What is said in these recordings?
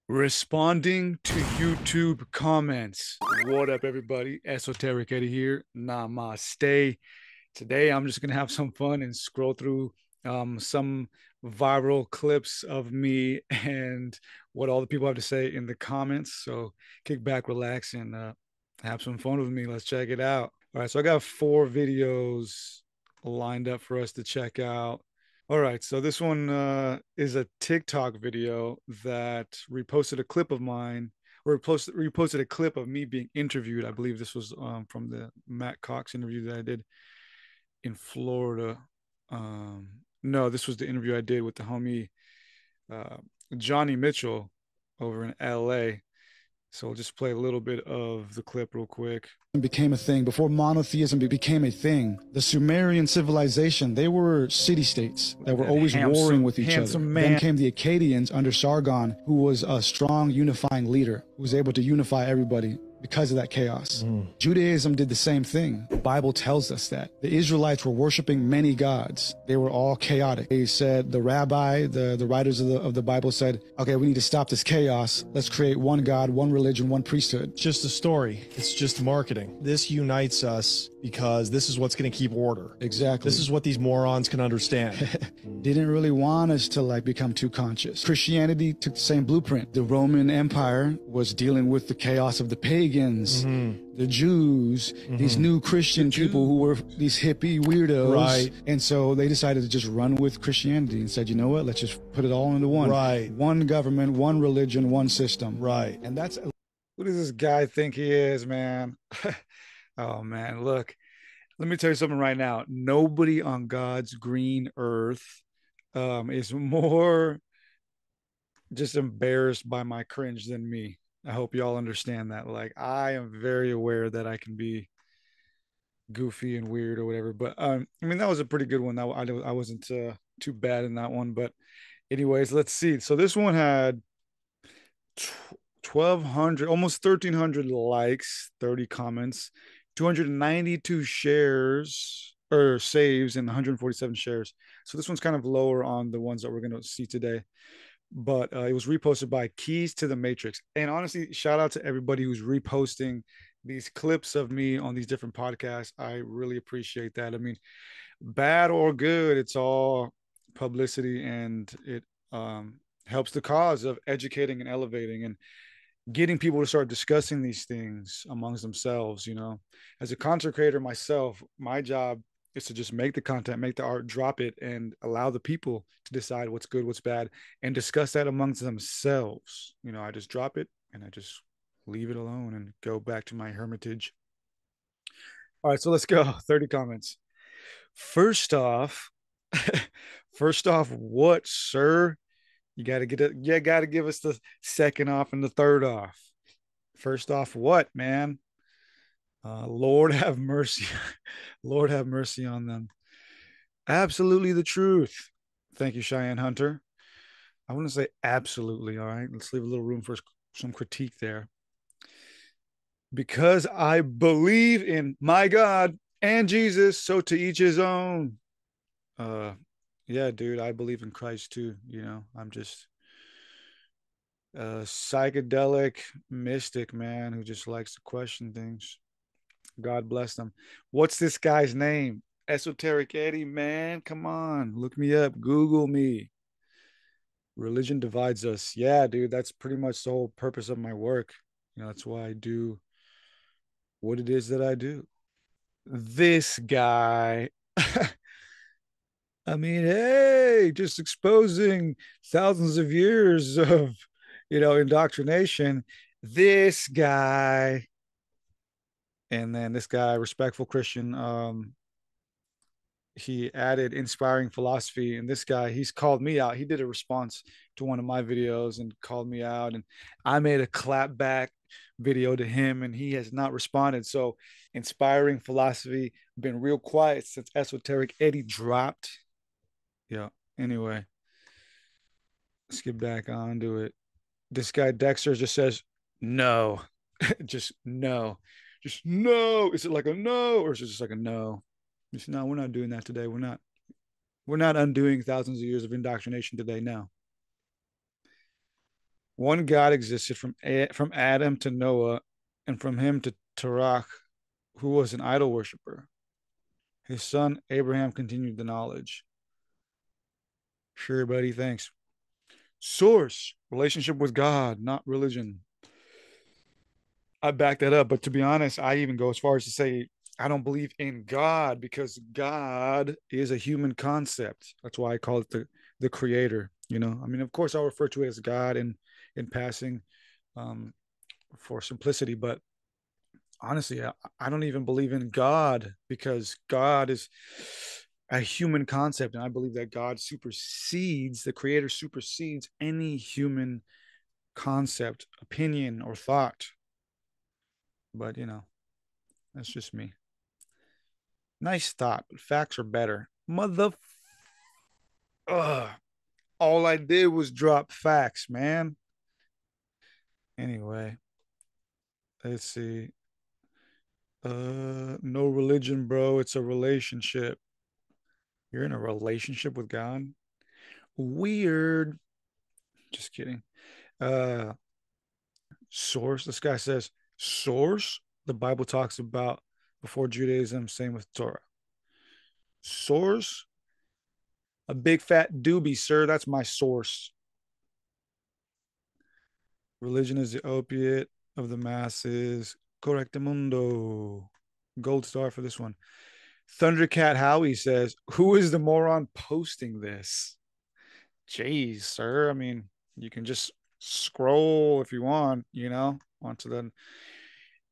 Responding to YouTube comments. What up, everybody? Esoteric Eddie here. Namaste. Today, I'm just going to have some fun and scroll through some viral clips of me and what all the people have to say in the comments. So kick back, relax, and have some fun with me. Let's check it out. All right, so I got 4 videos lined up for us to check out. All right, so this one is a TikTok video that reposted a clip of mine, or reposted a clip of me being interviewed. I believe this was from the Matt Cox interview that I did in Florida. No, this was the interview I did with the homie uh, Johnny Mitchell over in LA. So I'll just play a little bit of the clip real quick. Became a thing before monotheism became a thing. The Sumerian civilization, they were city-states that were always warring with each other. Then came the Akkadians under Sargon, who was a strong unifying leader, who was able to unify everybody because of that chaos. Judaism did the same thing. The Bible tells us that. The Israelites were worshiping many gods. They were all chaotic. They said, the rabbi, the writers of the Bible said, okay, we need to stop this chaos. Let's create one God, one religion, one priesthood. It's just a story. It's just marketing. This unites us because this is what's going to keep order. Exactly. This is what these morons can understand. Didn't really want us to become too conscious. Christianity took the same blueprint. The Roman Empire was dealing with the chaos of the pagans, the Jews, these new Christian people who were these hippie weirdos. Right. And so they decided to just run with Christianity and said, you know what, let's just put it all into one. Right. One government, one religion, one system. Right. And that's... Who does this guy think he is, man? Oh, man, look, let me tell you something right now. Nobody on God's green earth is more just embarrassed by my cringe than me. I hope y'all understand that. Like, I am very aware that I can be goofy and weird or whatever. But I mean, that was a pretty good one. I wasn't too bad in that one. But anyways, let's see. So this one had 1,200, almost 1,300 likes, 30 comments, 292 shares or saves, and 147 shares. So this one's kind of lower on the ones that we're going to see today. But it was reposted by Keys to the Matrix. And honestly, shout out to everybody who's reposting these clips of me on these different podcasts. I really appreciate that. I mean, bad or good, it's all publicity, and it helps the cause of educating and elevating and getting people to start discussing these things amongst themselves. As a content creator myself, my job is to just make the content, make the art, drop it, and allow the people to decide what's good, what's bad, and discuss that amongst themselves. I just drop it and I just leave it alone and go back to my hermitage. All right, so let's go. 30 comments. First off, what, sir? You got to get it. You got to give us the second off and the third off. First off, what, man? Lord have mercy. Lord have mercy on them. Absolutely the truth. Thank you, Cheyenne Hunter. I wouldn't say absolutely. All right. Let's leave a little room for some critique there. Because I believe in my God and Jesus, so to each his own. Yeah, dude, I believe in Christ too. I'm just a psychedelic mystic, man, who just likes to question things. God bless them. What's this guy's name? Esoteric Eddie, man. Come on. Look me up. Google me. Religion divides us. Yeah, dude, that's pretty much the whole purpose of my work. That's why I do what it is that I do. This guy. I mean, hey, just exposing thousands of years of, indoctrination. This guy, and then this guy, respectful Christian, he added inspiring philosophy. And this guy, he's called me out. He did a response to one of my videos and called me out. And I made a clap back video to him, and he has not responded. So, inspiring philosophy, been real quiet since Esoteric Eddie dropped. Yeah. Anyway, let's get back onto it. This guy Dexter just says no. Just no. Just no. Is it like a no, or is it just like a no? Just no, we're not doing that today. We're not undoing thousands of years of indoctrination today. No. One God existed from Adam to Noah, and from him to Terach, who was an idol worshiper. His son Abraham continued the knowledge. Sure, buddy. Thanks. Source: relationship with God, not religion. I back that up, but to be honest, I even go as far as to say I don't believe in God because God is a human concept. That's why I call it the creator. You know, I mean, of course, I'll refer to it as God in passing, um, for simplicity, but honestly, I don't even believe in God because God is a human concept, and I believe that God supersedes the creator supersedes any human concept, opinion, or thought. But that's just me. Nice thought, but facts are better. Mother. Ugh. All I did was drop facts, man. Anyway, let's see. No religion, bro. It's a relationship. You're in a relationship with God? Weird. Just kidding. Uh, source. This guy says source. The Bible talks about before Judaism. Same with Torah. Source. A big fat doobie, sir. That's my source. Religion is the opiate of the masses. Correctamundo. Gold star for this one. Thundercat Howie says, "Who is the moron posting this?" Jeez, sir. I mean, you can just scroll if you want, onto the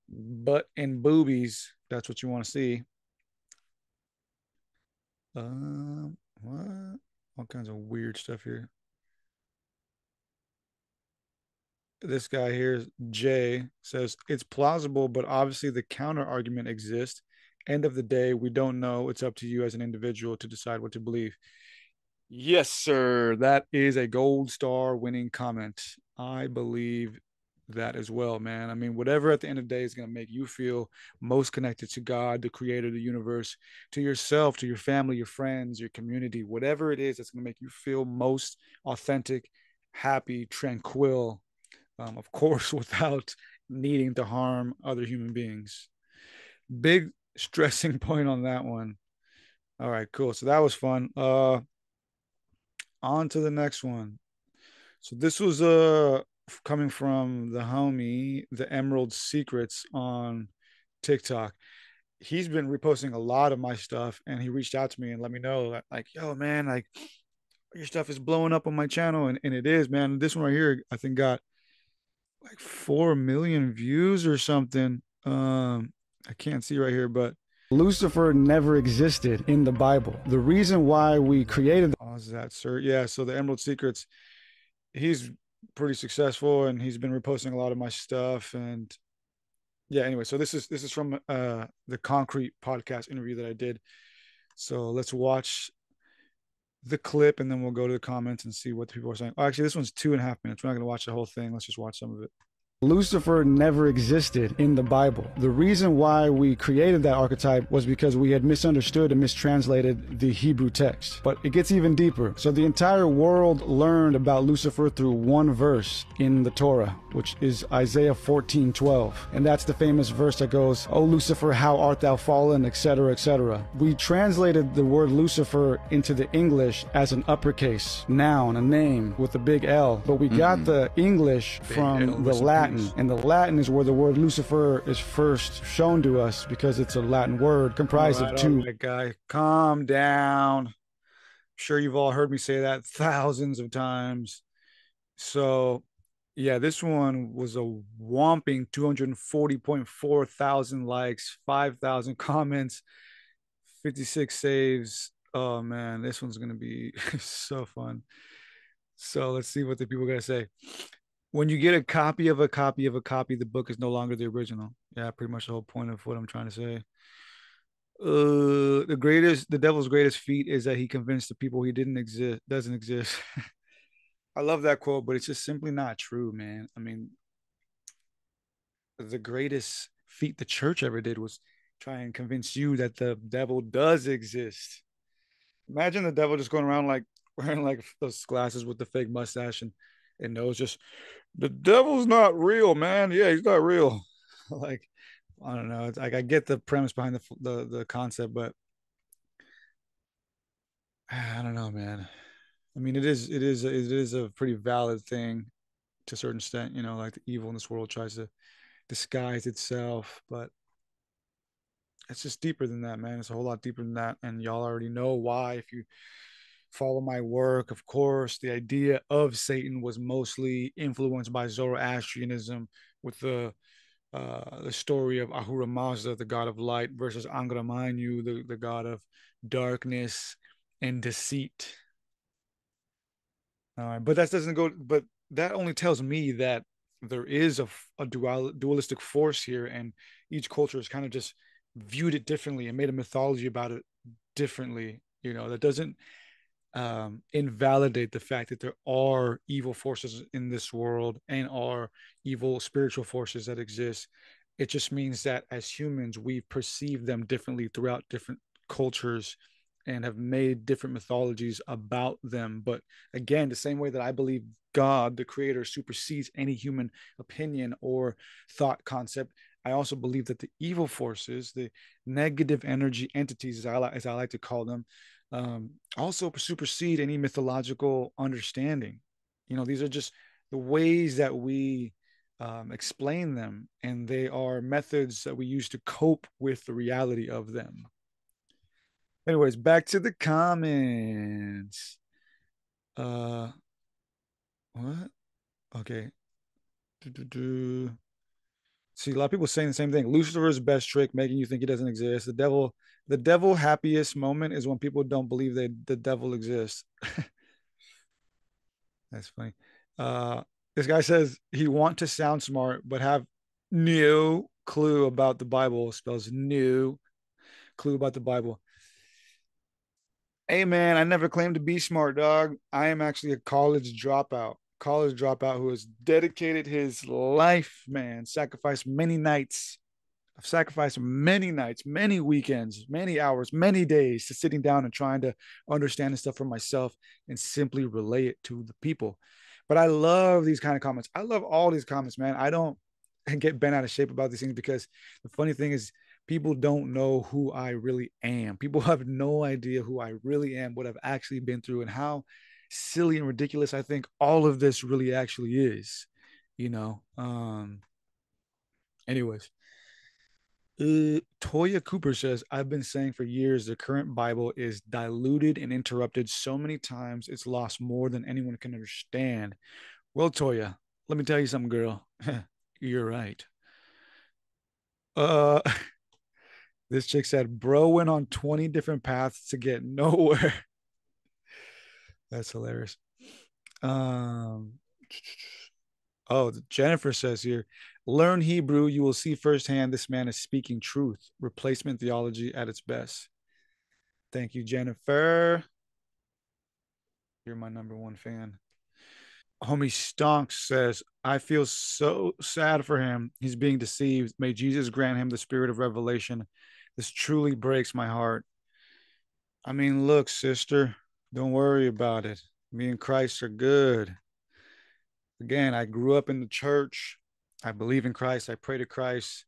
butt and boobies. That's what you want to see. What? All kinds of weird stuff here. This guy here, Jay, says it's plausible, but obviously the counter argument exists. End of the day, we don't know. It's up to you as an individual to decide what to believe. Yes, sir. That is a gold star winning comment. I believe that as well, man. I mean, whatever at the end of the day is going to make you feel most connected to God, the creator of the universe, to yourself, to your family, your friends, your community, whatever it is that's going to make you feel most authentic, happy, tranquil, of course, without needing to harm other human beings. Big stressing point on that one. All right, cool. So that was fun. On to the next one. So this was coming from the homie, the Emerald Secrets on TikTok. He's been reposting a lot of my stuff, and he reached out to me and let me know that, like, yo, man, like your stuff is blowing up on my channel, and it is, man. This one right here, I think got like 4 million views or something. I can't see right here, but Lucifer never existed in the Bible. The reason why we created. How's that, sir? Yeah. So the Emerald Secrets, he's pretty successful, and he's been reposting a lot of my stuff. And yeah, anyway, so this is from the Concrete podcast interview that I did. So let's watch the clip, and then we'll go to the comments and see what the people are saying. Oh, actually, this one's 2.5 minutes. We're not going to watch the whole thing. Let's just watch some of it. Lucifer never existed in the Bible. The reason why we created that archetype was because we had misunderstood and mistranslated the Hebrew text. But it gets even deeper. So the entire world learned about Lucifer through one verse in the Torah, which is Isaiah 14:12. And that's the famous verse that goes, "O Lucifer, how art thou fallen," etc., etc. We translated the word Lucifer into the English as an uppercase noun, a name with a big L. But we got the English from the Latin. And the Latin is where the word Lucifer is first shown to us because it's a Latin word comprised of two. All right, guy, calm down. I'm sure you've all heard me say that thousands of times. So, yeah, this one was a whopping 240.4 thousand likes, 5,000 comments, 56 saves. Oh, man, this one's going to be so fun. So let's see what the people are going to say. When you get a copy of a copy of a copy, the book is no longer the original. Yeah, pretty much the whole point of what I'm trying to say. The devil's greatest feat is that he convinced the people he doesn't exist. I love that quote, but it's just simply not true, man. I mean, the greatest feat the church ever did was try and convince you that the devil does exist. Imagine the devil just going around like wearing like those glasses with the fake mustache and And those just, the devil's not real, man. Yeah, he's not real. Like, I don't know. It's like I get the premise behind the concept, but I don't know, man. I mean, it is a pretty valid thing to a certain extent. Like the evil in this world tries to disguise itself, but it's just deeper than that, man. It's a whole lot deeper than that, and y'all already know why if you follow my work. Of course, the idea of Satan was mostly influenced by Zoroastrianism, with the story of Ahura Mazda, the god of light, versus Angra Mainyu, the god of darkness and deceit. All right, but that doesn't go. But that only tells me that there is a dualistic force here, and each culture has kind of just viewed it differently and made a mythology about it differently. That doesn't invalidate the fact that there are evil forces in this world and are evil spiritual forces that exist. It just means that as humans, we perceive them differently throughout different cultures and have made different mythologies about them. But again, the same way that I believe God, the creator, supersedes any human opinion or thought concept, I also believe that the evil forces, the negative energy entities, as I like to call them, also supersede any mythological understanding. These are just the ways that we explain them, and they are methods that we use to cope with the reality of them. Anyways, back to the comments. Uh, what? Okay. Do-do-do. See, a lot of people saying the same thing. Lucifer's best trick, making you think he doesn't exist. The devil happiest moment is when people don't believe that the devil exists. That's funny. Uh, this guy says he want to sound smart, but have no clue about the Bible. Spells no clue about the Bible. Hey man, I never claimed to be smart, dog. I am actually a college dropout. College dropout who has dedicated his life, man, sacrificed many nights. I've sacrificed many nights, many weekends, many hours, many days to sitting down and trying to understand this stuff for myself and simply relay it to the people. But I love these kind of comments. I love all these comments, man. I don't get bent out of shape about these things because the funny thing is, people don't know who I really am. People have no idea who I really am, what I've actually been through, and how silly and ridiculous I think all of this really actually is. You know. Anyways, Toya Cooper says, I've been saying for years the current Bible is diluted and interrupted so many times it's lost more than anyone can understand. Well, Toya, let me tell you something, girl. You're right. Uh, this chick said, bro went on 20 different paths to get nowhere. That's hilarious. Um, oh, Jennifer says here, learn Hebrew. You will see firsthand this man is speaking truth. Replacement theology at its best. Thank you, Jennifer. You're my number one fan. Homie Stonks says, I feel so sad for him. He's being deceived. May Jesus grant him the spirit of revelation. This truly breaks my heart. I mean, look, sister, don't worry about it. Me and Christ are good. Again, I grew up in the church. I believe in Christ. I pray to Christ.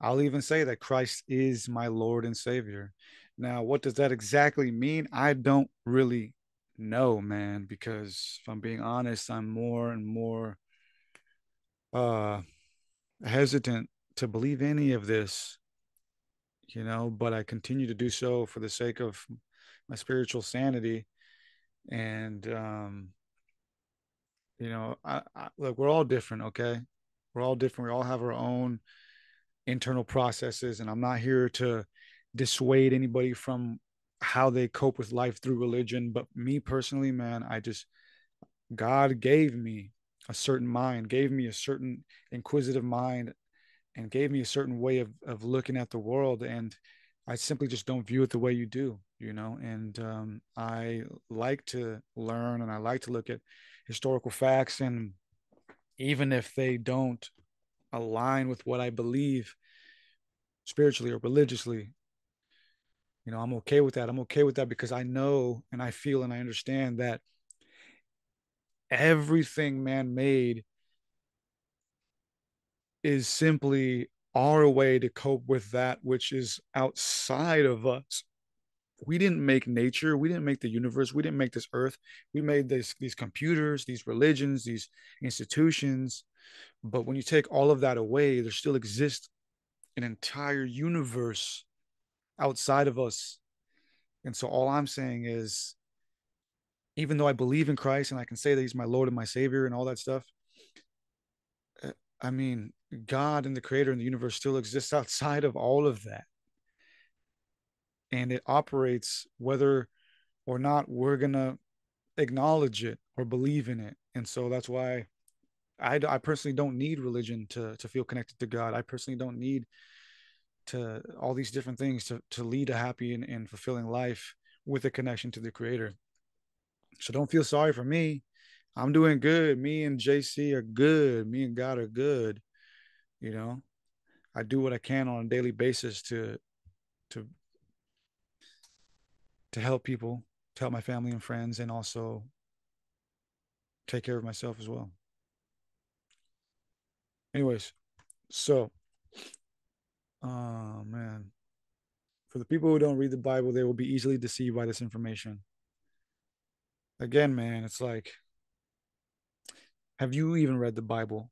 I'll even say that Christ is my Lord and Savior. Now, what does that exactly mean? I don't really know, man, because if I'm being honest, I'm more and more uh hesitant to believe any of this, but I continue to do so for the sake of my spiritual sanity. And look, we're all different, okay? We're all different. We all have our own internal processes, and I'm not here to dissuade anybody from how they cope with life through religion. But me personally, man, God gave me a certain mind, gave me a certain inquisitive mind, and gave me a certain way of looking at the world. And I simply just don't view it the way you do, and I like to learn and I like to look at historical facts. And even if they don't align with what I believe spiritually or religiously, I'm okay with that. I'm okay with that because I know and I feel and I understand that everything man made is simply our way to cope with that which is outside of us. We didn't make nature, we didn't make the universe, we didn't make this earth. We made these computers, these religions, these institutions. But when you take all of that away, there still exists an entire universe outside of us. And so all I'm saying is, even though I believe in Christ and I can say that he's my Lord and my Savior and all that stuff, I mean, God and the creator and the universe still exists outside of all of that. And it operates whether or not we're going to acknowledge it or believe in it. And so that's why I personally don't need religion to feel connected to God. I personally don't need to all these different things to lead a happy and fulfilling life with a connection to the creator. So don't feel sorry for me. I'm doing good. Me and JC are good. Me and God are good. You know, I do what I can on a daily basis to to help people, to help my family and friends, and also take care of myself as well. Anyways, so oh man. For the people who don't read the Bible, they will be easily deceived by this information. Again, man, it's like, have you even read the Bible?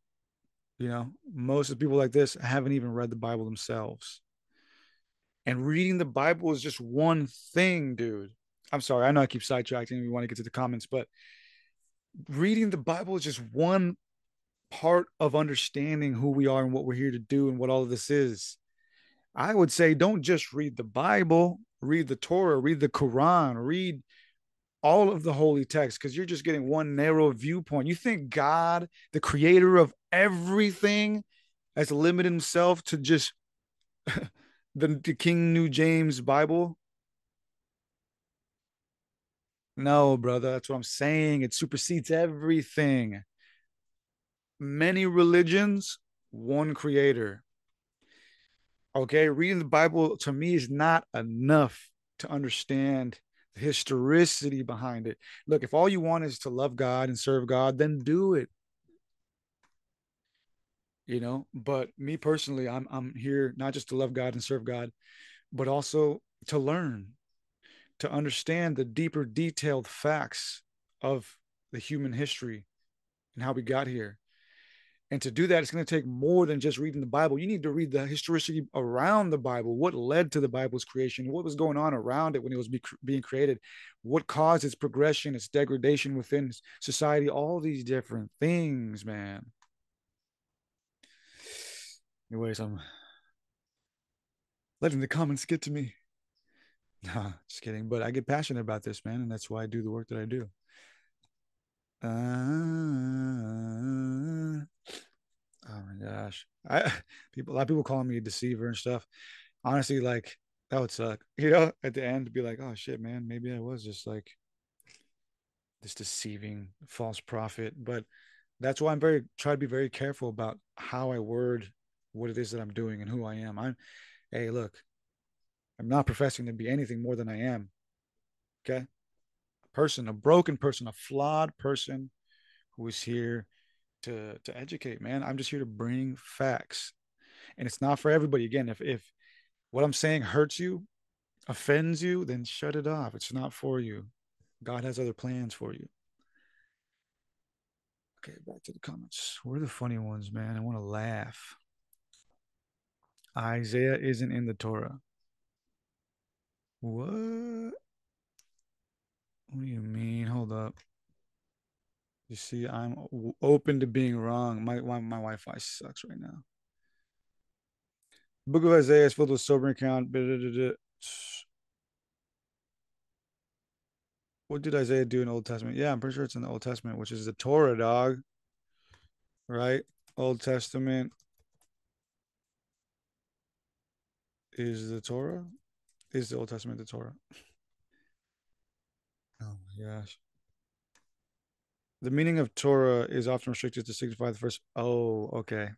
You know, most of the people like this haven't even read the Bible themselves. And reading the Bible is just one thing, dude. I'm sorry. I know I keep sidetracking. We want to get to the comments, but reading the Bible is just one part of understanding who we are and what we're here to do and what all of this is. I would say don't just read the Bible, read the Torah, read the Quran, read all of the holy text, because you're just getting one narrow viewpoint. You think God, the creator of everything, has limited himself to just the King New James Bible? No, brother, that's what I'm saying. It supersedes everything. Many religions, one creator. Okay, reading the Bible to me is not enough to understand the historicity behind it. Look, if all you want is to love God and serve God, then do it. You know, but me personally, I'm here not just to love God and serve God, but also to learn, to understand the deeper, detailed facts of the human history and how we got here. And to do that, it's going to take more than just reading the Bible. You need to read the historicity around the Bible, what led to the Bible's creation, what was going on around it when it was being created, what caused its progression, its degradation within society, all these different things, man. Anyways, I'm letting the comments get to me. Nah, just kidding. But I get passionate about this, man, and that's why I do the work that I do. Oh my gosh, a lot of people calling me a deceiver and stuff. Honestly, like that would suck, you know. At the end, to be like, oh shit, man, maybe I was just like this deceiving false prophet. But that's why I'm very try to be very careful about how I word what it is that I'm doing and who I am. Hey, look, I'm not professing to be anything more than I am. Okay, a broken person, a flawed person who is here to educate, man. I'm just here to bring facts. And it's not for everybody. Again, if what I'm saying hurts you, offends you, then shut it off. It's not for you. God has other plans for you. Okay, back to the comments. Where are the funny ones, man? I want to laugh. Isaiah isn't in the Torah. What? What do you mean? Hold up. You see, I'm open to being wrong. My Wi-Fi sucks right now. Book of Isaiah is filled with sobering account. What did Isaiah do in the Old Testament? Yeah, I'm pretty sure it's in the Old Testament, which is the Torah, dog. Right? Old Testament is the Torah. Is the Old Testament the Torah? Oh my gosh. The meaning of Torah is often restricted to signify the first. Oh, okay.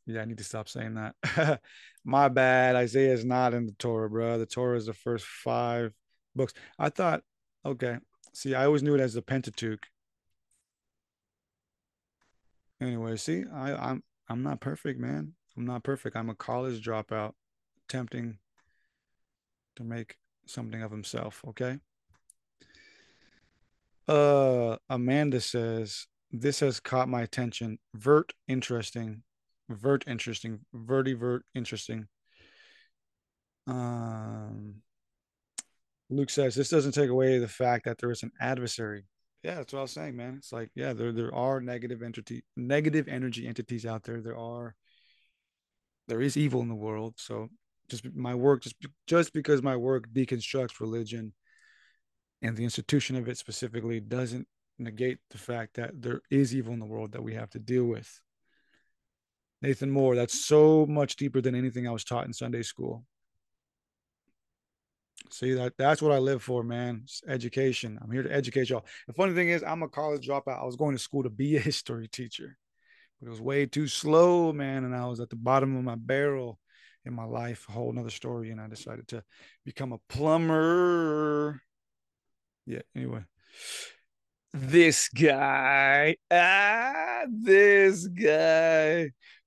Yeah, I need to stop saying that. My bad. Isaiah is not in the Torah, bro. The Torah is the first 5 books. I thought, okay. See, I always knew it as the Pentateuch. Anyway, see, I'm not perfect, man. I'm not perfect. I'm a college dropout attempting to make something of himself. Okay. Amanda says this has caught my attention. Vert interesting. Vert interesting. Vert interesting. Um Luke says this doesn't take away the fact that there is an adversary. Yeah, that's what I was saying, man. It's like, yeah, there are negative energy entities out there. There is evil in the world. So just because my work deconstructs religion and the institution of it specifically doesn't negate the fact that there is evil in the world that we have to deal with. Nathan Moore, that's so much deeper than anything I was taught in Sunday school. See, that's what I live for, man. It's education. I'm here to educate y'all. The funny thing is, I'm a college dropout. I was going to school to be a history teacher, but it was way too slow, man. And I was at the bottom of my barrel in my life, a whole nother story. And I decided to become a plumber. Yeah, anyway. This guy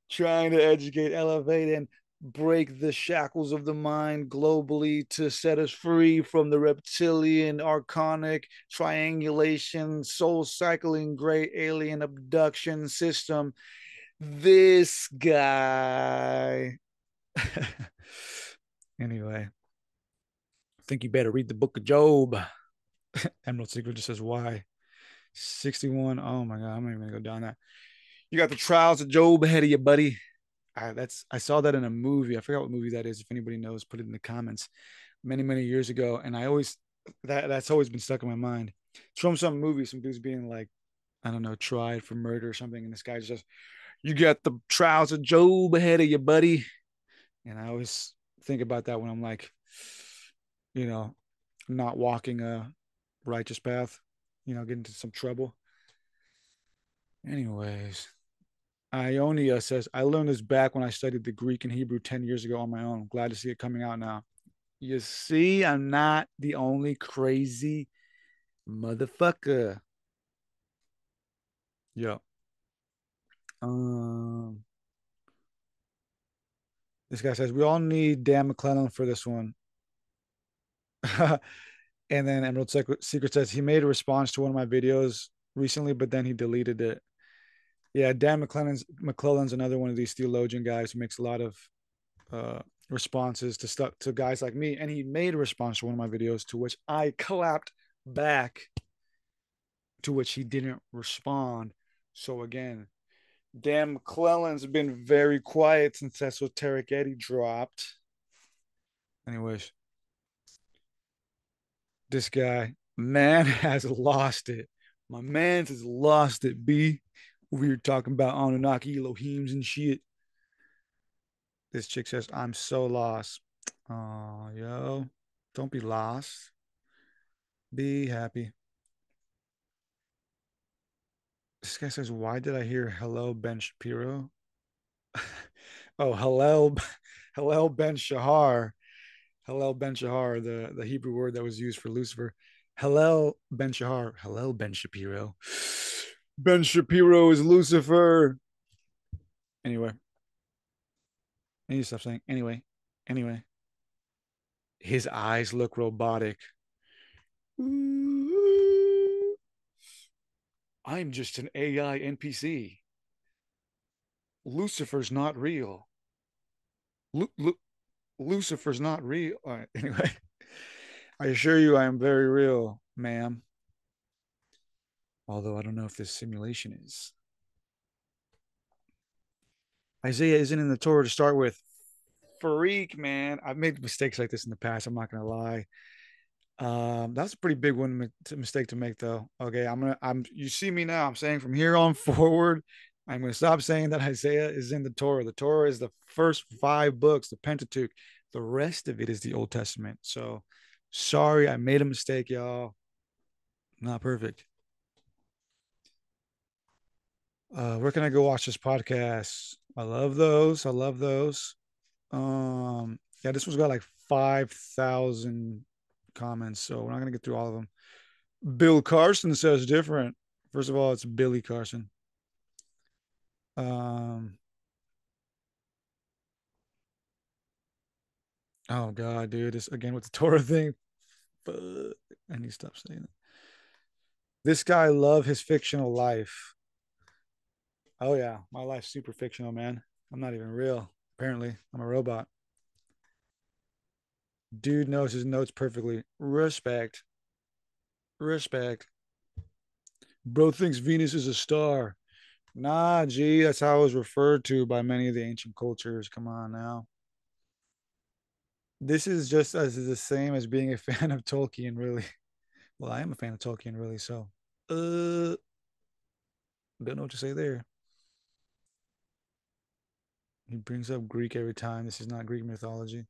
trying to educate, elevate, and break the shackles of the mind globally to set us free from the reptilian, archonic, triangulation, soul cycling, gray alien abduction system. This guy. Anyway, I think you better read the book of Job. Emerald Secret just says why. 61. Oh my God, I'm not even gonna go down that. You got the trials of Job ahead of you, buddy. I saw that in a movie. I forgot what movie that is. If anybody knows, put it in the comments. Many years ago, and I always that's always been stuck in my mind. It's from some movie. Some dude's being like, I don't know, tried for murder or something, and this guy just, you got the trials of Job ahead of you, buddy. And I always think about that when I'm like, you know, not walking a righteous path, get into some trouble. Anyways, Ionia says, I learned this back when I studied the Greek and Hebrew 10 years ago on my own. Glad to see it coming out now. You see, I'm not the only crazy motherfucker. Yo. Um, this guy says, we all need Dan McClellan for this one. And then Emerald Secret says, he made a response to one of my videos recently, but then he deleted it. Yeah, Dan McClellan's another one of these theologian guys who makes a lot of responses to guys like me, and he made a response to one of my videos to which I clapped back, to which he didn't respond. So again, Dan McClellan's been very quiet since Esoteric Eddie dropped. Anyways, this guy, man, has lost it. My man has lost it, B. We were talking about Anunnaki Elohims and shit. This chick says, I'm so lost. Oh, yo, don't be lost. Be happy. This guy says, why did I hear hello, Ben Shapiro? Oh, hello, Ben Shahar. Hello, Ben Shahar, the Hebrew word that was used for Lucifer. Hello, Ben Shahar. Hello, Ben Shapiro. Ben Shapiro is Lucifer. Anyway, I need to stop saying anyway. His eyes look robotic. I'm just an AI NPC. Lucifer's not real. Lucifer's not real. All right, anyway, I assure you I am very real, ma'am. Although I don't know if this simulation is. Isaiah isn't in the Torah to start with. Freak, man. I've made mistakes like this in the past. I'm not gonna lie. That's a pretty big mistake to make, though. Okay, you see me now. I'm saying from here on forward, I'm gonna stop saying that Isaiah is in the Torah. The Torah is the first 5 books, the Pentateuch. The rest of it is the Old Testament. So sorry, I made a mistake, y'all. Not perfect. Where can I go watch this podcast? I love those. Yeah, this one's got like 5,000 comments, so we're not gonna get through all of them. Bill Carson says different. First of all, it's Billy Carson. Um, oh God, dude, this again with the Torah thing. Fuck. I need to stop saying it. This guy love his fictional life. Oh yeah, my life's super fictional, man. I'm not even real. Apparently, I'm a robot. Dude knows his notes perfectly. Respect. Respect. Bro thinks Venus is a star. Nah, G, that's how it was referred to by many of the ancient cultures. Come on now. This is just as the same as being a fan of Tolkien, really. Well, I am a fan of Tolkien, really. So, don't know what to say there. He brings up Greek every time. This is not Greek mythology.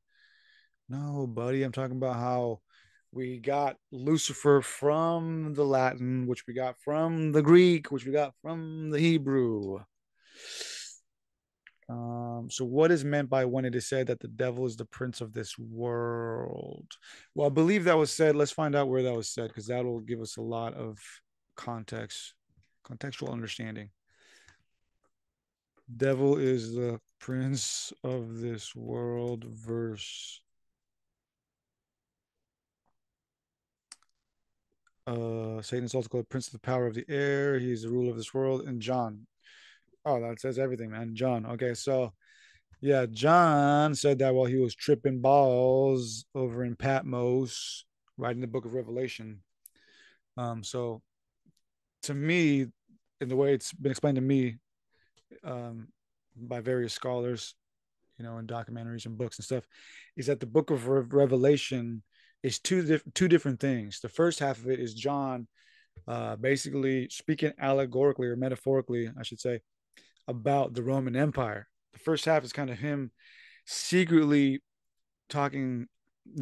No, buddy, I'm talking about how we got Lucifer from the Latin, which we got from the Greek, which we got from the Hebrew. So what is meant by when it is said that the devil is the prince of this world? Well, I believe that was said. Let's find out where that was said, because that will give us a lot of context, contextual understanding. Devil is the prince of this world, verse Satan is also called prince of the power of the air. He's the ruler of this world. And John. Oh, that says everything, man. John. Okay, so yeah, John said that while he was tripping balls over in Patmos, writing the book of Revelation. So to me, in the way it's been explained to me, by various scholars, in documentaries and books and stuff, is that the book of Revelation is two different things. The first half of it is John basically speaking allegorically or metaphorically, I should say, about the Roman Empire. The first half is kind of him secretly talking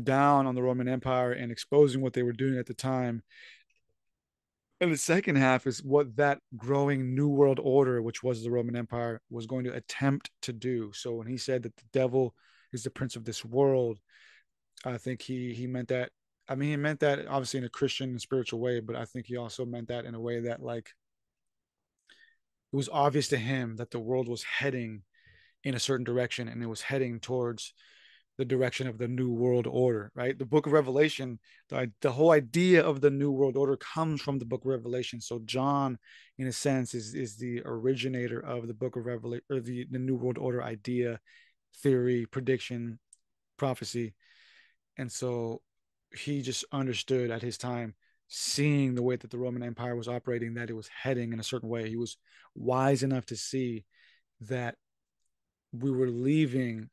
down on the Roman Empire and exposing what they were doing at the time. And the second half is what that growing New World Order, which was the Roman Empire, was going to attempt to do. So when he said that the devil is the prince of this world, I think he meant that. I mean, he meant that obviously in a Christian and spiritual way, but I think he also meant that in a way that, like, it was obvious to him that the world was heading in a certain direction, and it was heading towards the direction of the New World Order, right? The book of Revelation, the whole idea of the New World Order comes from the book of Revelation. So John, in a sense, is the originator of the book of Revelation, or the New World Order idea, theory, prediction, prophecy. And so he just understood at his time, seeing the way that the Roman Empire was operating, that it was heading in a certain way. He was wise enough to see that we were leaving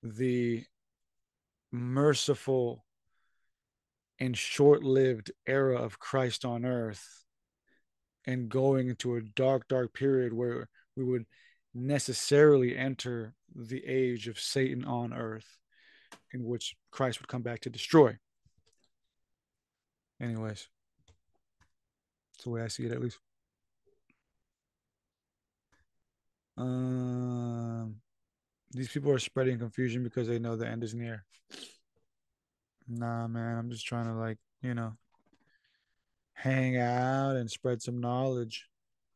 the merciful and short-lived era of Christ on earth and going into a dark, dark period where we would necessarily enter the age of Satan on earth, in which Christ would come back to destroy. Anyways, that's the way I see it, at least. Um, these people are spreading confusion because they know the end is near. Nah, man, I'm just trying to, like, hang out and spread some knowledge.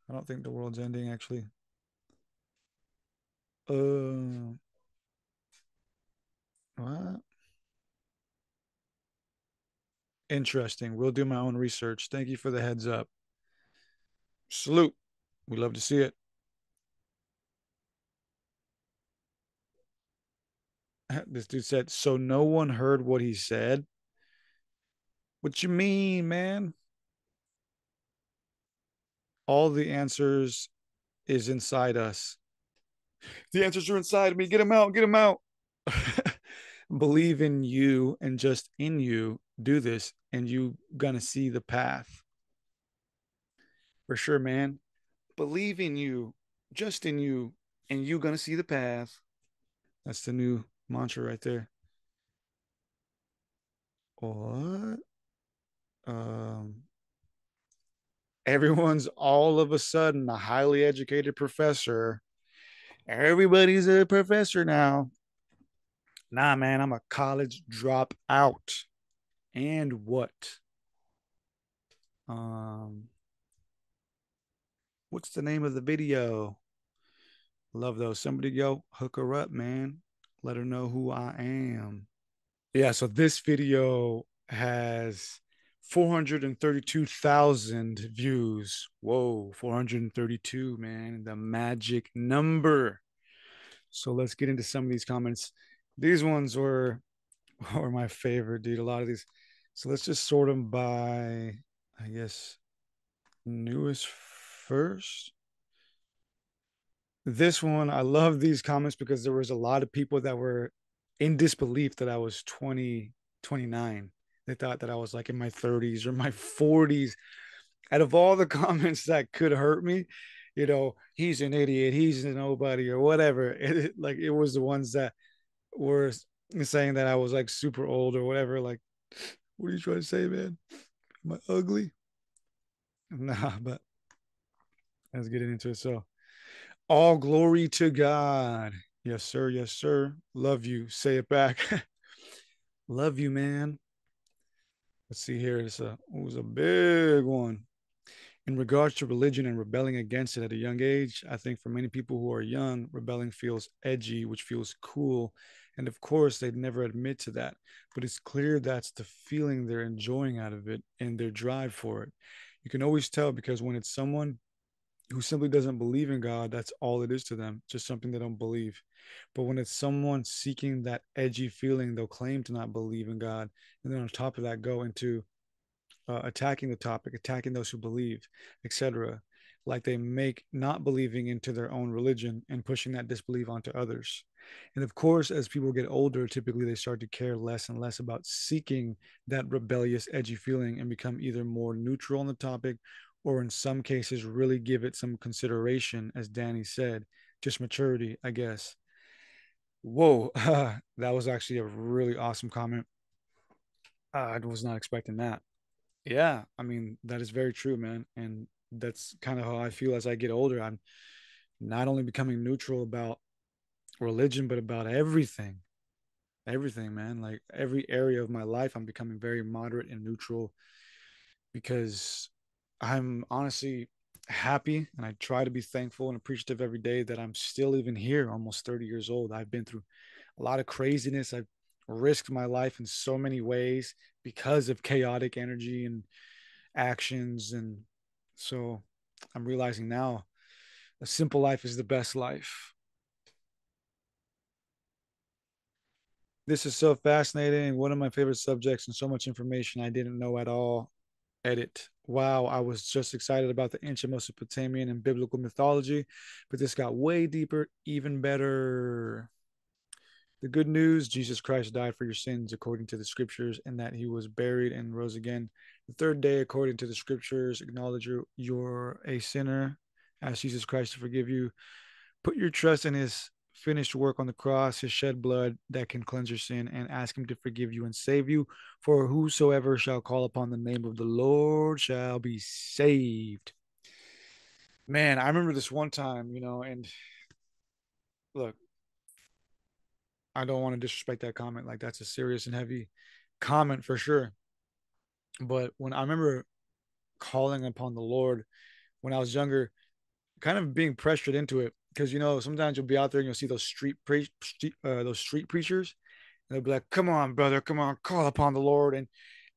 I don't think the world's ending, actually. Uh, what? Interesting. We'll do my own research. Thank you for the heads up. Salute. We love to see it. This dude said, so no one heard what he said? What you mean, man? All the answers is inside us. The answers are inside me. Get them out. Get them out. Believe in you and just in you. Do this, and you gonna see the path. For sure, man. Believe in you, just in you, and you gonna see the path. That's the new mantra right there. What? Um, everyone's all of a sudden a highly educated professor. Everybody's a professor now. Nah, man, I'm a college dropout. And what? Um, what's the name of the video? Love those. Somebody go hook her up, man. Let her know who I am. Yeah, so this video has 432,000 views. Whoa, 432, man. The magic number. So let's get into some of these comments. These ones were my favorite, dude. A lot of these. So let's just sort them by, I guess, newest first. This one, I love these comments because there was a lot of people that were in disbelief that I was 20, 29. They thought that I was like in my 30s or my 40s. Out of all the comments that could hurt me, he's an idiot, he's a nobody, or whatever. It was the ones that were saying that I was like super old or whatever. Like, what are you trying to say, man? Am I ugly? Nah, but let's get into it. So, all glory to God. Yes, sir. Yes, sir. Love you. Say it back. Love you, man. Let's see here. It was a big one. In regards to religion and rebelling against it at a young age, I think for many people who are young, rebelling feels edgy, which feels cool. And of course, they'd never admit to that. But it's clear that's the feeling they're enjoying out of it and their drive for it. You can always tell because when it's someone who simply doesn't believe in God, that's all it is to them, just something they don't believe. But when it's someone seeking that edgy feeling, they'll claim to not believe in God. And then on top of that, go into attacking the topic, attacking those who believe, etc. Like they make not believing into their own religion and pushing that disbelief onto others. And of course, as people get older, typically they start to care less and less about seeking that rebellious, edgy feeling and become either more neutral on the topic or in some cases really give it some consideration, as Danny said, just maturity, I guess. Whoa, that was actually a really awesome comment. I was not expecting that. Yeah, I mean, that is very true, man. And that's kind of how I feel as I get older. I'm not only becoming neutral about religion, but about everything. Everything, man. Like every area of my life, I'm becoming very moderate and neutral because I'm honestly happy and I try to be thankful and appreciative every day that I'm still even here, almost 30 years old. I've been through a lot of craziness. I've risked my life in so many ways because of chaotic energy and actions. And so I'm realizing now a simple life is the best life. This is so fascinating. One of my favorite subjects and so much information I didn't know at all. Edit. Wow, I was just excited about the ancient Mesopotamian and biblical mythology, but this got way deeper, even better. The good news, Jesus Christ died for your sins according to the scriptures, and that he was buried and rose again the third day according to the scriptures. Acknowledge you're a sinner. Ask Jesus Christ to forgive you. Put your trust in his finished work on the cross, his shed blood that can cleanse your sin, and ask him to forgive you and save you. For whosoever shall call upon the name of the Lord shall be saved. Man, I remember this one time, and look, I don't want to disrespect that comment. Like that's a serious and heavy comment for sure. But when I remember calling upon the Lord when I was younger, kind of being pressured into it, because sometimes you'll be out there and you'll see those street preachers, and they'll be like, "Come on, brother, come on, call upon the Lord," and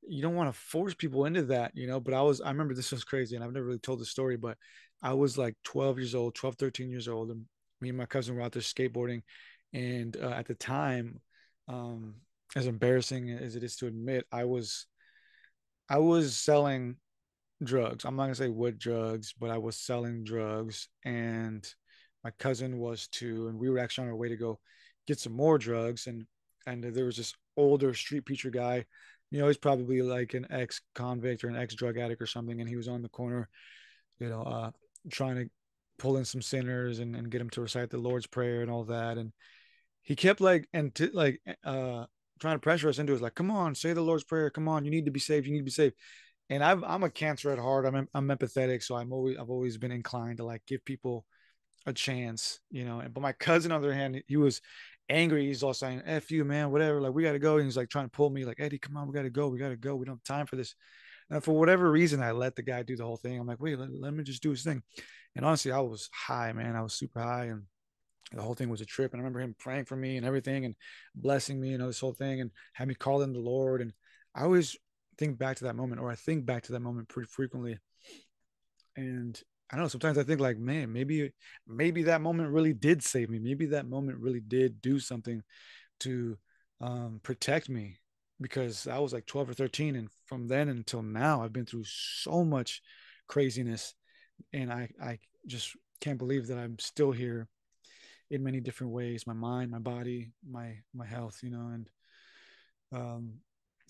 you don't want to force people into that. But I remember this was crazy, and I've never really told the story, but I was like 12 years old, 12, 13 years old, and me and my cousin were out there skateboarding, and at the time, um, as embarrassing as it is to admit, I was selling drugs. I'm not gonna say what drugs, but I was selling drugs, and my cousin was too, and we were actually on our way to go get some more drugs, and there was this older street preacher guy. He's probably like an ex-convict or an ex-drug addict or something, and he was on the corner, you know, uh, trying to pull in some sinners and get them to recite the Lord's Prayer and all that, and he kept trying to pressure us into it. Like, come on, say the Lord's Prayer. Come on, you need to be saved. You need to be saved. And I'm a cancer at heart. I'm empathetic, so I've always been inclined to like give people a chance. But my cousin, on the other hand, he was angry. He's all saying, "F you, man, whatever. Like we got to go." And he's like trying to pull me, like, "Eddie, come on, we got to go. We got to go. We don't have time for this." And for whatever reason, I let the guy do the whole thing. I'm like, "Wait, let me just do his thing." And honestly, I was high, man. I was super high, and The whole thing was a trip. And I remember him praying for me and everything and blessing me, this whole thing, and had me call in the Lord. And I always think back to that moment, or I think back to that moment pretty frequently. And I don't know, sometimes I think like, man, maybe that moment really did save me. Maybe that moment really did do something to protect me, because I was like 12 or 13. And from then until now, I've been through so much craziness. And I just can't believe that I'm still here in many different ways, my mind, my body, my health, and um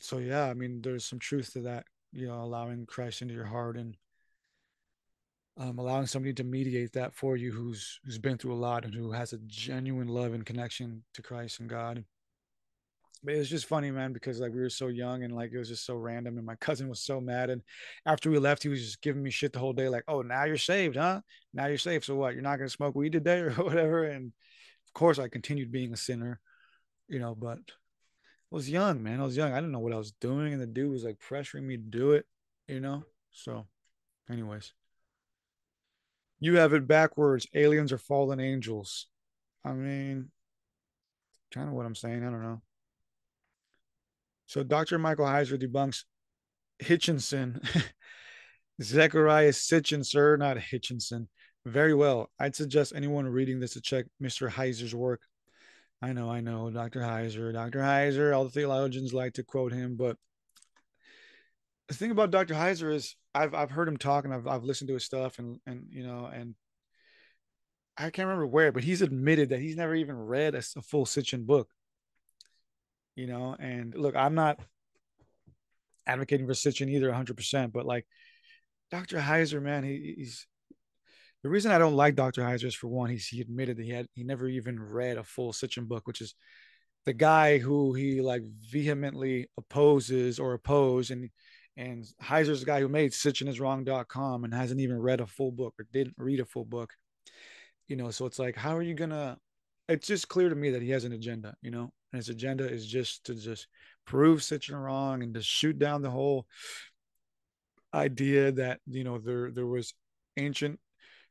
so yeah, I mean, there's some truth to that, allowing Christ into your heart, and allowing somebody to mediate that for you, who's been through a lot and who has a genuine love and connection to Christ and God. But it was just funny, man, because like we were so young, and like it was just so random, and my cousin was so mad. And after we left, he was just giving me shit the whole day, like, "Oh, now you're saved, huh? Now you're saved. So what? You're not gonna smoke weed today or whatever?" And of course, I continued being a sinner, but I was young, man. I was young. I didn't know what I was doing, and the dude was like pressuring me to do it, you know. So, anyways, you have it backwards. Aliens are fallen angels. I mean, kind of what I'm saying. I don't know. So, Dr. Michael Heiser debunks Hitchinson. Zechariah Sitchin, sir, not Hitchinson. Very well. I'd suggest anyone reading this to check Mr. Heiser's work. I know, Dr. Heiser. Dr. Heiser, all the theologians like to quote him, but the thing about Dr. Heiser is I've heard him talk, and I've listened to his stuff, and I can't remember where, but he's admitted that he's never even read a full Sitchin book, and look, I'm not advocating for Sitchin either 100%, but like Dr. Heiser, man, he's the reason I don't like Dr. Heiser is, for one, he admitted that he never even read a full Sitchin book, which is the guy who he like vehemently opposes or opposed. And Heiser's the guy who made sitchiniswrong.com and hasn't even read a full book, or didn't read a full book. So it's like, how are you gonna, it's just clear to me that he has an agenda, and his agenda is just to just prove Sitchin wrong, and to shoot down the whole idea that there was ancient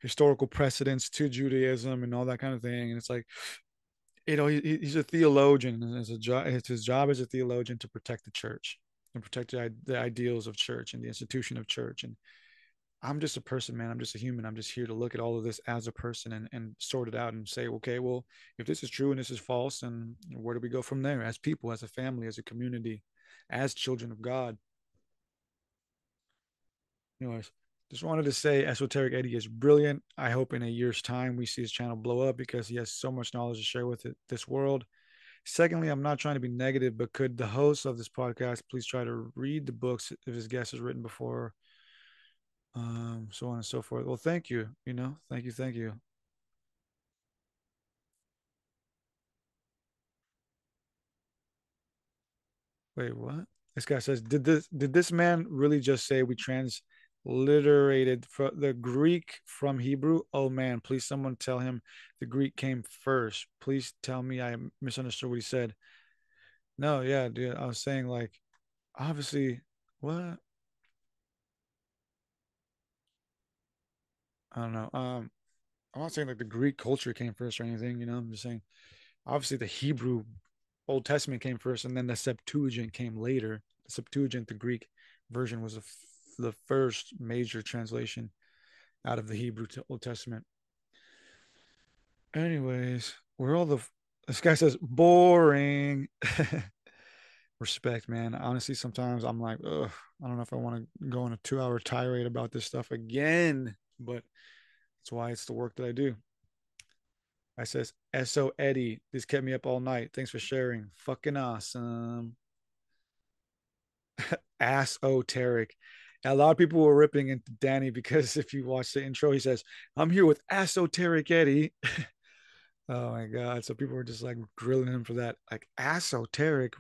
historical precedents to Judaism and all that kind of thing. And it's like, he's a theologian, and it's his job as a theologian to protect the church and protect the ideals of church and the institution of church. And I'm just a person, man. I'm just a human. I'm just here to look at all of this as a person, and sort it out and say, okay, well, if this is true and this is false, then where do we go from there, as people, as a family, as a community, as children of God? Anyways, just wanted to say Esoteric Eddie is brilliant. I hope in a year's time we see his channel blow up, because he has so much knowledge to share with this world. Secondly, I'm not trying to be negative, but could the host of this podcast please try to read the books if his guest has written before, so on and so forth. Well, thank you. Thank you. Wait, what? This guy says, did this man really just say we transliterated the Greek from Hebrew? Oh man, please someone tell him the Greek came first. Please tell me I misunderstood what he said. No, yeah, dude. I was saying, like, obviously, what? I don't know. I'm not saying like the Greek culture came first or anything. I'm just saying, obviously, the Hebrew Old Testament came first, and then the Septuagint came later. The Septuagint, the Greek version, was the first major translation out of the Hebrew to Old Testament. Anyways, we're all the. This guy says boring. Respect, man. Honestly, sometimes I'm like, ugh, I don't know if I want to go on a 2-hour tirade about this stuff again, but that's why it's the work that I do. I says, SO Eddie, this kept me up all night. Thanks for sharing. Fucking awesome. Esoteric. A lot of people were ripping into Danny, because if you watch the intro, he says, I'm here with Esoteric Eddie. Oh my God. So people were just like grilling him for that. Like, esoteric.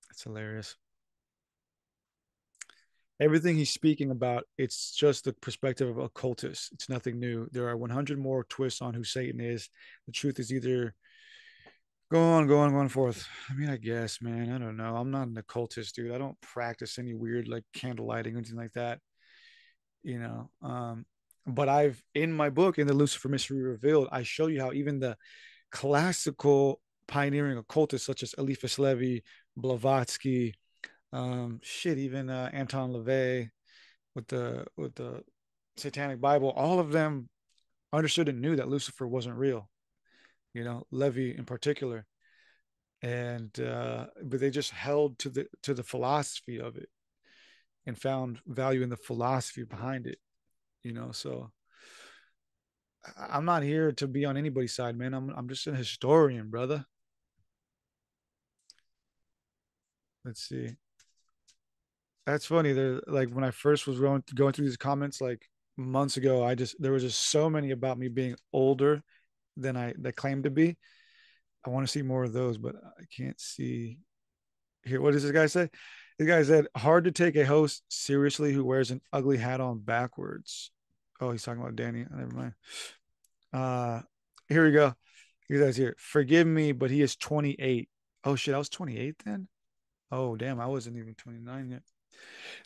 That's hilarious. Everything he's speaking about, it's just the perspective of occultists. It's nothing new. There are 100 more twists on who Satan is. The truth is either going forth. I mean, I guess, man. I don't know. I'm not an occultist, dude. I don't practice any weird like candle lighting or anything like that. You know, But I've in my book, in the Lucifer Mystery Revealed, I show you how even the classical pioneering occultists such as Eliphas Levi, Blavatsky, even Anton LaVey with the Satanic Bible, all of them understood and knew that Lucifer wasn't real. You know, Levi in particular, and but they just held to the philosophy of it and found value in the philosophy behind it. You know, so I'm not here to be on anybody's side, man. I'm just a historian, brother. Let's see. That's funny. There, like when I first was going through these comments, like months ago, there was just so many about me being older than I that claimed to be. I want to see more of those, but I can't see here. What does this guy say? This guy said, "Hard to take a host seriously who wears an ugly hat on backwards." Oh, he's talking about Danny. Never mind. Uh, Here we go. He says here, "Forgive me, but he is 28." Oh shit, I was 28 then. Oh damn, I wasn't even 29 yet.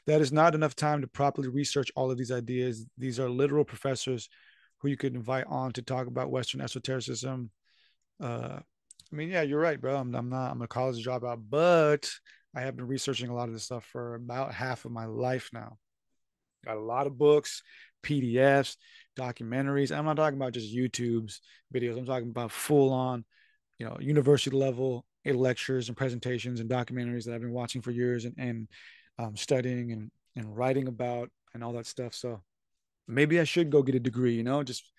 That is not enough time to properly research all of these ideas. These are literal professors who you could invite on to talk about Western esotericism. I mean, yeah, you're right, bro. I'm a college dropout, but I have been researching a lot of this stuff for about half of my life now. Got a lot of books, PDFs, documentaries. I'm not talking about just YouTube's videos. I'm talking about full on, university level lectures and presentations and documentaries that I've been watching for years and studying and writing about and all that stuff. So maybe I should go get a degree, just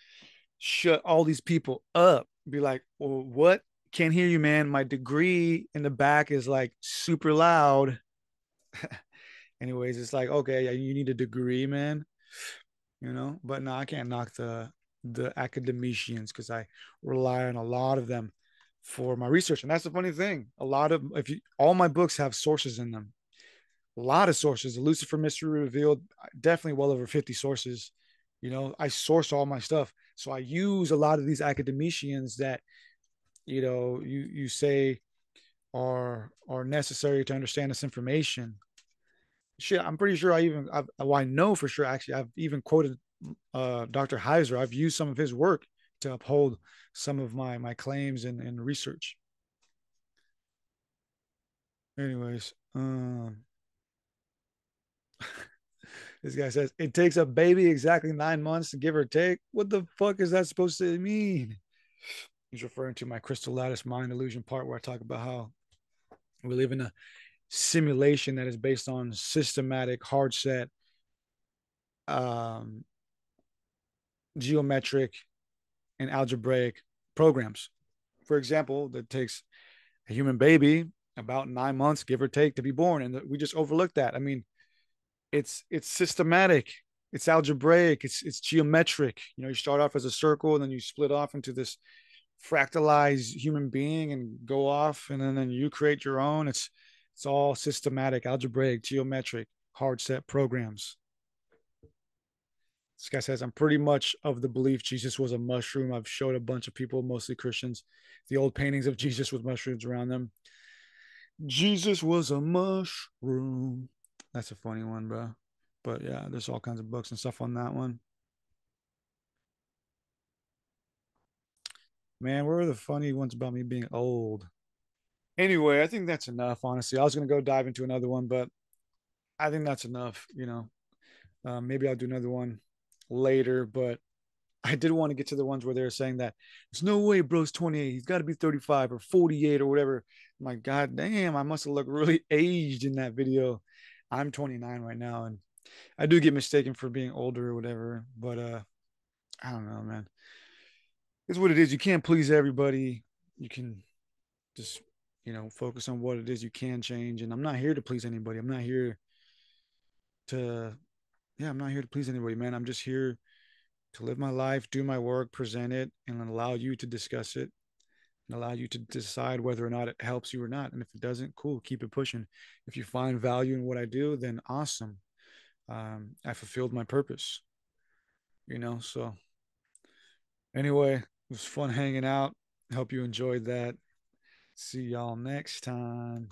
shut all these people up. Be like, well, what? Can't hear you, man. My degree in the back is like super loud. Anyways, it's like, okay, yeah, you need a degree, man. But no, I can't knock the academicians because I rely on a lot of them for my research. And that's the funny thing. A lot of if you all my books have sources in them. A lot of sources. The Lucifer Mystery Revealed, definitely well over 50 sources. I source all my stuff. So I use a lot of these academicians that, you say are necessary to understand this information. Shit, I'm pretty sure I know for sure, actually, I've even quoted Dr. Heiser. I've used some of his work to uphold some of my claims and research. Anyways, this guy says it takes a baby exactly 9 months to give or take. What the fuck is that supposed to mean? He's referring to my crystal lattice mind illusion part where I talk about how we live in a simulation that is based on systematic, hard set, um, geometric, and algebraic programs. For example, that takes a human baby about 9 months, give or take, to be born, and we just overlook that. I mean, it's systematic, it's algebraic, it's geometric. You start off as a circle, and then you split off into this fractalized human being and go off, and then you create your own. It's all systematic, algebraic, geometric, hard set programs. This guy says, I'm pretty much of the belief Jesus was a mushroom. I've showed a bunch of people, mostly Christians, the old paintings of Jesus with mushrooms around them. Jesus was a mushroom. That's a funny one, bro. But yeah, there's all kinds of books and stuff on that one. Man, where are the funny ones about me being old? Anyway, I think that's enough, honestly. I was going to go dive into another one, but I think that's enough. Maybe I'll do another one later, but I did want to get to the ones where they're saying that there's no way bro's 28. He's got to be 35 or 48 or whatever. My God damn, I must have looked really aged in that video. I'm 29 right now, and I do get mistaken for being older or whatever. But I don't know, man. It's what it is. You can't please everybody. You can just, focus on what it is you can change. And I'm not here to please anybody. To, I'm not here to please anybody, man. I'm just here to live my life, do my work, present it, and allow you to discuss it and allow you to decide whether or not it helps you or not. And if it doesn't, cool, keep it pushing. If you find value in what I do, then awesome. I fulfilled my purpose, So anyway, it was fun hanging out. Hope you enjoyed that. See y'all next time.